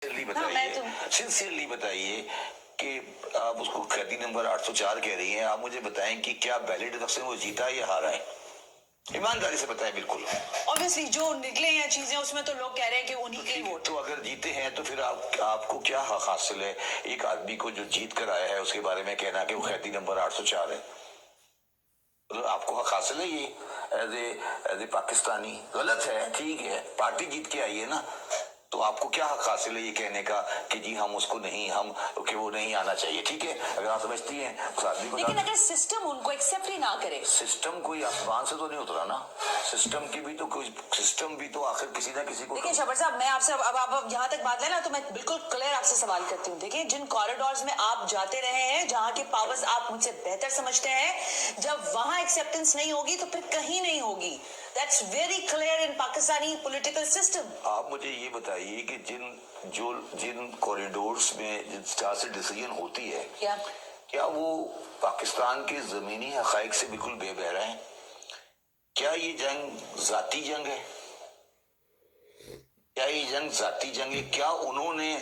Sincerely बताइए कि आप उसको कैदी नंबर 804 कह रही हैं, आप मुझे बताएं कि क्या बैलेट इलेक्शन वो जीता या हारा है? ईमानदारी से बताएं। बिल्कुल ऑब्वियसली जो निकले हैं चीजें उसमें तो लोग कह रहे हैं कि उन्हीं के वोट। तो अगर जीते हैं तो फिर आपको क्या हक हासिल है एक आदमी को जो जीत कर आया है उसके बारे में कहना कि वो कैदी नंबर 804 है? मतलब आपको हक हासिल है ये एज ए पाकिस्तानी? गलत है, ठीक है, पार्टी जीत के आई है ना, तो आपको क्या हक हासिल है ये कहने का कि जी हम उसको नहीं, हम कि वो नहीं आना चाहिए? ठीक है, अगर आप समझती हैं उस आदमी को, लेकिन अगर सिस्टम उनको एक्सेप्ट ही ना करे, सिस्टम कोई आसमान से तो नहीं उतरा ना, सिस्टम की भी तो कोई, सिस्टम भी तो आखिर किसी ना किसी को। देखिए शबर साहब, मैं आपसे अब आप यहाँ तक बात लेना तो मैं बिल्कुल क्लियर आपसे सवाल करती हूँ। देखिए जिन कॉरिडोर्स में आप जाते रहे हैं, जहाँ के पावर्स आप मुझसे बेहतर समझते हैं, जब वहां एक्सेप्टेंस नहीं होगी तो फिर कहीं नहीं होगी। That's very clear in Pakistani political system. आप मुझे ये बताइए कि जिन कॉरिडोर्स में जिन तरह से डिसीजन होती है, क्या वो पाकिस्तान के जमीनी हकाइक से बिल्कुल बेबहरा है? क्या ये जंग जाती जंग है? क्या ये जंग जाती जंग है? क्या उन्होंने,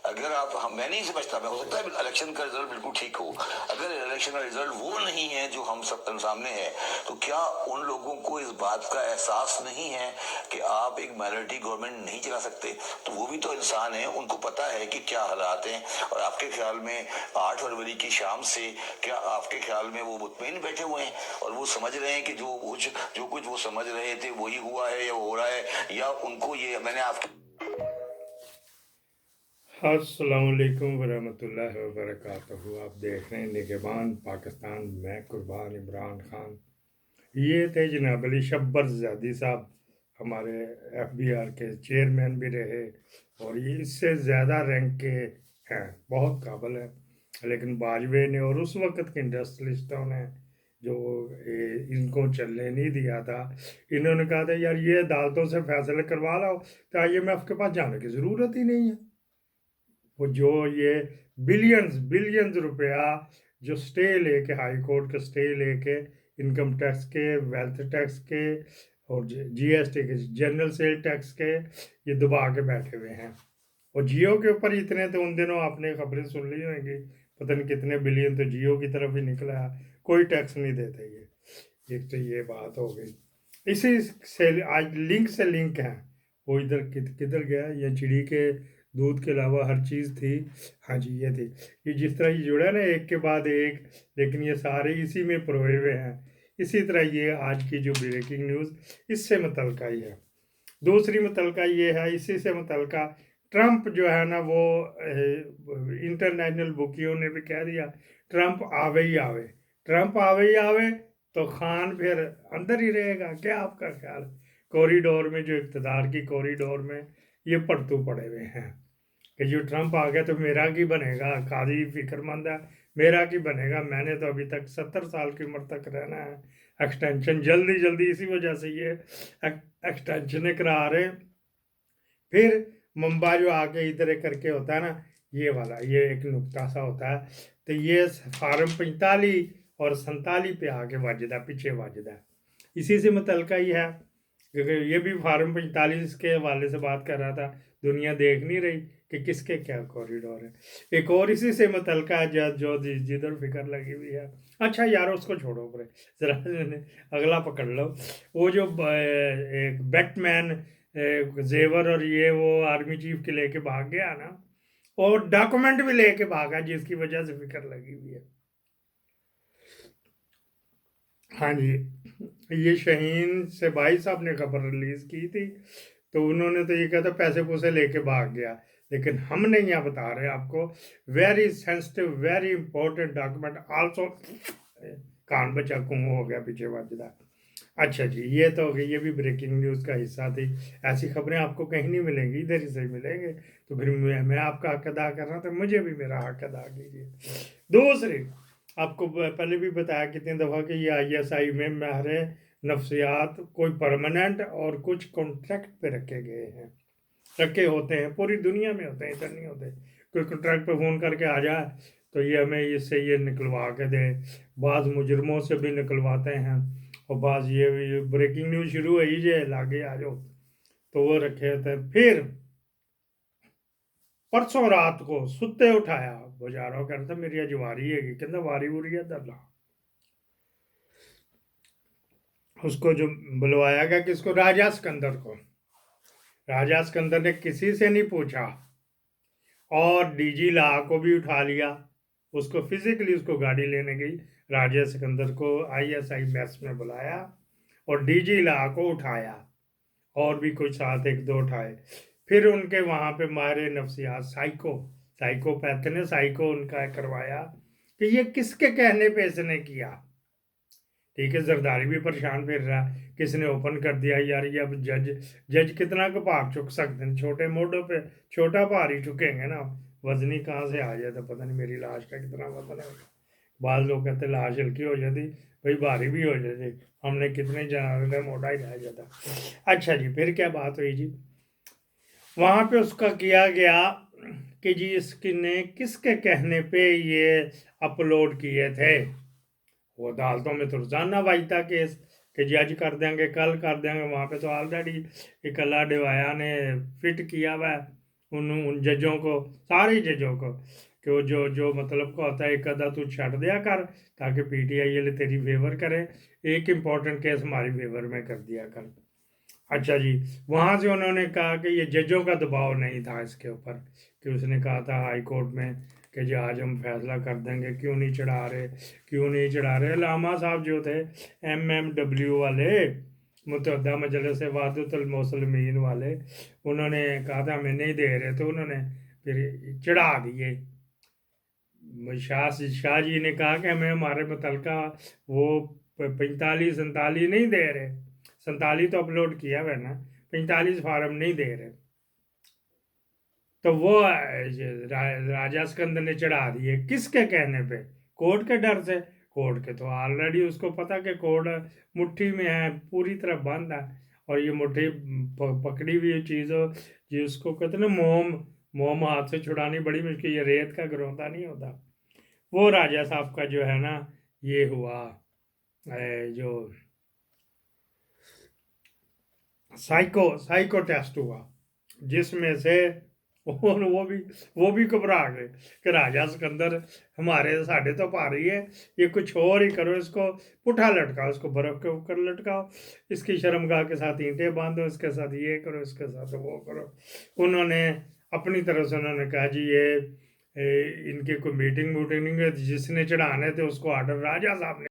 अगर आप, मैं नहीं समझता, मैं हो सकता है इलेक्शन का रिजल्ट बिल्कुल ठीक हो, अगर इलेक्शन का रिजल्ट वो नहीं है जो हम सब सामने है, तो क्या उन लोगों को इस बात का एहसास नहीं है कि आप एक माइनॉरिटी गवर्नमेंट नहीं चला सकते? तो वो भी तो इंसान है, उनको पता है कि क्या हालात हैं। और आपके ख्याल में 8 फरवरी की शाम से क्या आपके ख्याल में वो मुतमईन बैठे हुए हैं और वो समझ रहे हैं कि जो कुछ वो समझ रहे थे वही हुआ है या हो रहा है, या उनको ये, मैंने आपके अस्सलामुअलैकुम वरहमतुल्लाहि वबरकातुहू। आप देख रहे हैं निगहबान पाकिस्तान, मैं कुर्बान इमरान खान। ये थे जनाब अली शब्बर ज़ादी साहब, हमारे FBR के चेयरमैन भी रहे और ये इससे ज़्यादा रैंक के हैं, बहुत काबिल है। लेकिन बाजवे ने और उस वक़्त के इंडस्ट्रियलिस्टों ने जो इनको चलने नहीं दिया था, इन्होंने कहा था यार ये अदालतों से फैसले करवा लो तो IMF के पास जाने की ज़रूरत ही नहीं है। वो जो ये बिलियंस रुपया जो स्टे लेके, हाई कोर्ट के स्टे लेके, इनकम टैक्स के, वेल्थ टैक्स के और GST के, जनरल सेल टैक्स के, ये दबा के बैठे हुए हैं। और जियो के ऊपर इतने, तो उन दिनों आपने खबरें सुन ली होंगी, पता नहीं कितने बिलियन तो जियो की तरफ ही निकला है, कोई टैक्स नहीं देते ये। एक तो ये बात हो गई। इसी से आज लिंक से लिंक है, वो इधर किधर गया, ये चिड़ी के दूध के अलावा हर चीज़ थी। हाँ जी, ये थी, ये जिस तरह ये जुड़ा ना एक के बाद एक, लेकिन ये सारे इसी में परोए हुए हैं। इसी तरह ये आज की जो ब्रेकिंग न्यूज़ इससे मुतल्लिका ही है। दूसरी मुतल्लिका ये है, इसी से मुतल्लिका ट्रंप जो है ना, वो इंटरनेशनल बुकियों ने भी कह दिया ट्रंप आवे ही आवे, ट्रंप आवे ही आवे तो खान फिर अंदर ही रहेगा। क्या आपका ख्याल? कॉरिडोर में, जो इक़्तिदार की कॉरिडोर में ये पड़तू पड़े हुए हैं कि जो ट्रंप आ गया तो मेरा की बनेगा। काजी फिक्रमंद है, मेरा की बनेगा, मैंने तो अभी तक 70 साल की उम्र तक रहना है। एक्सटेंशन जल्दी इसी वजह से ये एक्सटेंशन करा रहे। फिर मुंबई जो आके इधर करके होता है ना, ये वाला, ये एक नुक्ता सा होता है, तो ये फार्म 45 और 47 पे आके वजदा, पीछे वजदा है। इसी से मुतल्लिका ही है, क्योंकि ये भी फार्म 45 के हवाले से बात कर रहा था। दुनिया देख नहीं रही कि किसके क्या कॉरिडोर है। एक और इसी से मुतल्लिका है जो जिधर फिक्र लगी हुई है। अच्छा यार उसको छोड़ो, पर ज़रा अगला पकड़ लो। वो जो एक बैटमैन जेवर और ये वो आर्मी चीफ के लेके भाग गया ना, और डॉक्यूमेंट भी लेके भागा, जिसकी वजह से फिक्र लगी हुई है। हाँ जी, ये शाहीन से भाई साहब ने खबर रिलीज की थी, तो उन्होंने तो ये कहा था पैसे पूसे लेके भाग गया, लेकिन हम नहीं यहाँ बता रहे आपको। Very sensitive, very important document also, कान बचा कुम हो गया पीछे वजदा। अच्छा जी, ये तो हो गई, ये भी ब्रेकिंग न्यूज़ का हिस्सा थी। ऐसी खबरें आपको कहीं नहीं मिलेंगी, इधर ही से मिलेंगे। तो फिर मैं आपका हक अदा कर रहा था, मुझे भी मेरा हक अदा कीजिए। दूसरी, आपको पहले भी बताया कितनी दफ़ा कि ये ISI में माहिर नफ्सियात कोई परमानेंट और कुछ कॉन्ट्रैक्ट पे रखे गए हैं, रखे होते हैं, पूरी दुनिया में होते हैं, इधर नहीं होते। कोई कॉन्ट्रैक्ट पे फ़ोन करके आ जाए तो ये हमें इससे ये निकलवा के दे, बाज़ मुजरमों से भी निकलवाते हैं, और बाज़ ये ब्रेकिंग न्यूज़ शुरू हुई जे लागे आ जाओ, तो वो रखे होते हैं। फिर परसों रात को सुते उठाया बाजारों करता मेरी अज वारी है कहता वारी वूरी है दल्ला उसको जो बुलवाया गया किसको राजा सिकंदर को राजा सिकंदर ने किसी से नहीं पूछा और डीजी ला को भी उठा लिया उसको फिजिकली उसको गाड़ी लेने गई राजा सिकंदर को आईएसआई मैस में बुलाया और डीजी ला को उठाया और भी कुछ साथ एक दो उठाए फिर उनके वहाँ पे मारे नफ्सियात साइकोपैथ ने साइको उनका करवाया कि ये किसके कहने पे इसने किया ठीक है जरदारी भी परेशान फिर रहा किसने ओपन कर दिया यार ये अब जज कितना का भार चुक सकते हैं छोटे मोटों पे छोटा भार ही चुकेंगे ना वजनी कहाँ से आ जाता पता नहीं मेरी लाश का कितना वजन है बाद लोग कहते लाश हल्की हो जाती भाई भारी भी हो जाती हमने कितने जनाने मोटा ही रह जाता अच्छा जी फिर क्या बात हुई जी वहाँ पे उसका किया गया कि जी इसने किसके कहने पे ये अपलोड किए थे वो अदालतों में तो रोजाना वाजता केस कि जज कर देंगे कल कर देंगे वहाँ पे तो ऑलरेडी एक अल्लाह डिवाया ने फिट किया हुआ है उन जजों को सारे जजों को कि वो जो मतलब को होता है एक अदा तू छट दिया कर ताकि पीटीआई ये तेरी फेवर करे एक इम्पोर्टेंट केस हमारी फेवर में कर दिया कर अच्छा जी वहाँ से उन्होंने कहा कि ये जजों का दबाव नहीं था इसके ऊपर कि उसने कहा था हाई कोर्ट में कि जी आज हम फैसला कर देंगे क्यों नहीं चढ़ा रहे लामा साहब जो थे MMW वाले मुतहदा मजलिस वादतुल मुस्लिमीन वाले उन्होंने कहा था हमें नहीं दे रहे तो उन्होंने फिर चढ़ा दिए शाह जी ने कहा कि हमें हमारे मुतलका वो 45-47 नहीं दे रहे 47 तो अपलोड किया हुआ ना 45 फार्म नहीं दे रहे तो वो राजा सिकंदर ने चढ़ा दिए किसके कहने पे कोर्ट के डर से कोर्ट के तो ऑलरेडी उसको पता कि कोर्ट मुट्ठी में है पूरी तरह बंद है और ये मुट्ठी पकड़ी हुई चीज़ हो जिसको कहते ना मोम हाथ से छुड़ानी बड़ी मुश्किल ये रेत का गरोंदा नहीं होता वो राजा साहब का जो है ना ये हुआ जो साइको टेस्ट हुआ जिसमें से और वो भी घबरा गए कि राजा सिकंदर हमारे साढ़े तो पा रही है ये कुछ और ही करो इसको पुठा लटकाओ इसको बर्फ के ऊपर लटकाओ इसकी शर्मगाह के साथ ईंटें बांधो इसके साथ ये करो इसके साथ वो करो उन्होंने अपनी तरफ से उन्होंने कहा जी ये इनकी कोई मीटिंग जिसने चढ़ाने थे उसको ऑर्डर राजा साहब ने